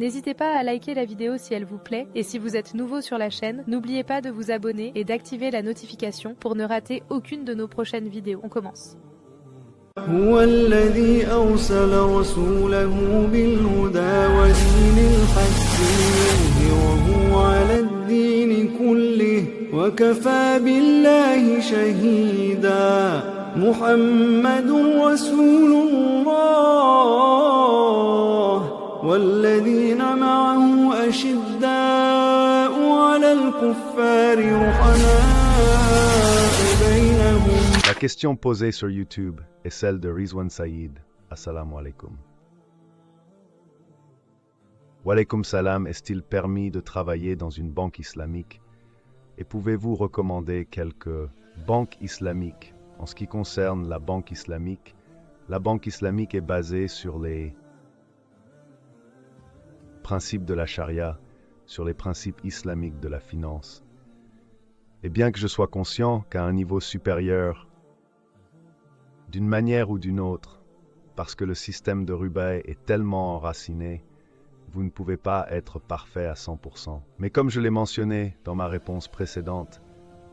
N'hésitez pas à liker la vidéo si elle vous plaît, et si vous êtes nouveau sur la chaîne, n'oubliez pas de vous abonner et d'activer la notification pour ne rater aucune de nos prochaines vidéos. On commence. هو الذي أرسل رسوله بالهدى ودين الحق ليظهره على الدين كله وكفى بالله شهيدا محمد رسول الله والذين معه أشداء على الكفار رحماء بينهم. La question posée sur YouTube est celle de Rizwan Saïd. Assalamu alaikum. Wa alaykum salam, est-il permis de travailler dans une banque islamique? Et pouvez-vous recommander quelques banques islamiques? En ce qui concerne la banque islamique est basée sur les principes de la charia, sur les principes islamiques de la finance. Et bien que je sois conscient qu'à un niveau supérieur, d'une manière ou d'une autre, parce que le système de Rubaï est tellement enraciné, vous ne pouvez pas être parfait à 100%. Mais comme je l'ai mentionné dans ma réponse précédente,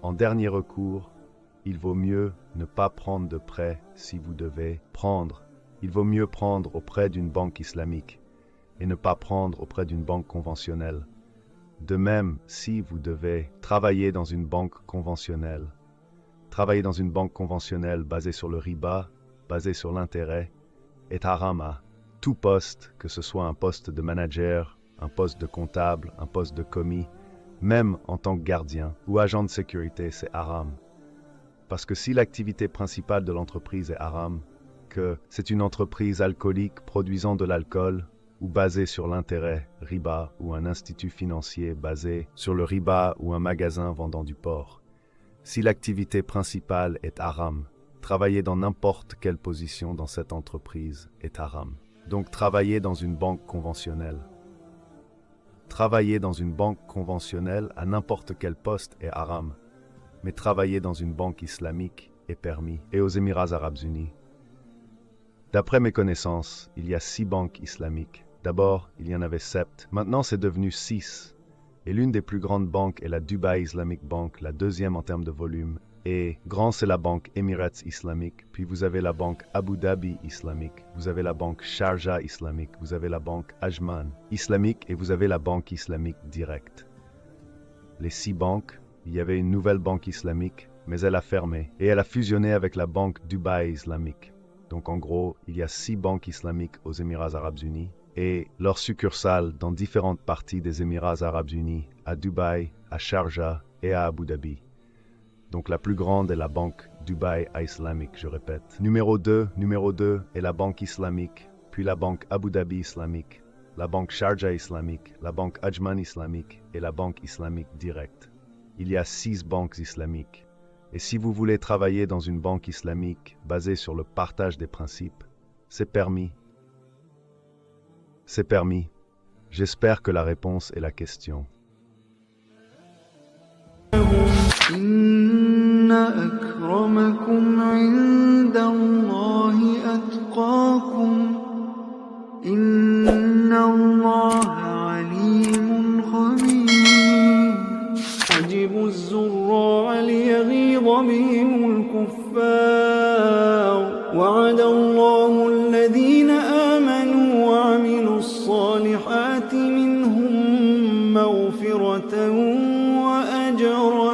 en dernier recours, il vaut mieux ne pas prendre de prêt si vous devez prendre. Il vaut mieux prendre auprès d'une banque islamique et ne pas prendre auprès d'une banque conventionnelle. De même, si vous devez travailler dans une banque conventionnelle, basée sur le riba, basée sur l'intérêt, est haram. Tout poste, que ce soit un poste de manager, un poste de comptable, un poste de commis, même en tant que gardien ou agent de sécurité, c'est haram. Parce que si l'activité principale de l'entreprise est haram, que c'est une entreprise alcoolique produisant de l'alcool ou basée sur l'intérêt, riba, ou un institut financier basé sur le riba ou un magasin vendant du porc, si l'activité principale est haram, travailler dans n'importe quelle position dans cette entreprise est haram. Donc travailler dans une banque conventionnelle. Travailler dans une banque conventionnelle à n'importe quel poste est haram, mais travailler dans une banque islamique est permis. Et aux Émirats Arabes Unis, d'après mes connaissances, il y a 6 banques islamiques. D'abord, il y en avait 7. Maintenant, c'est devenu 6. Et l'une des plus grandes banques est la Dubai Islamic Bank, la deuxième en termes de volume. Et grand, c'est la banque Emirates Islamique. Puis vous avez la banque Abu Dhabi Islamique. Vous avez la banque Sharjah Islamique. Vous avez la banque Ajman Islamique. Et vous avez la banque islamique directe. Les 6 banques, il y avait une nouvelle banque islamique, mais elle a fermé. Et elle a fusionné avec la banque Dubai Islamique. Donc en gros, il y a 6 banques islamiques aux Émirats Arabes Unis. Et leurs succursales dans différentes parties des Émirats Arabes Unis, à Dubaï, à Sharjah et à Abu Dhabi. Donc la plus grande est la banque Dubai Islamique, je répète. Numéro 2 est la banque islamique, puis la banque Abu Dhabi Islamique, la banque Sharjah Islamique, la banque Ajman Islamique et la banque islamique directe. Il y a 6 banques islamiques. Et si vous voulez travailler dans une banque islamique basée sur le partage des principes, c'est permis. C'est permis. J'espère que la réponse est la question. إن أكرمكم عند الله أتقاكم إن الله عليم خبير يعجب الزراع ليغيظ بهم الكفار وعد الله الذين آمنوا وعملوا الصالحات منهم مغفرة وأجرا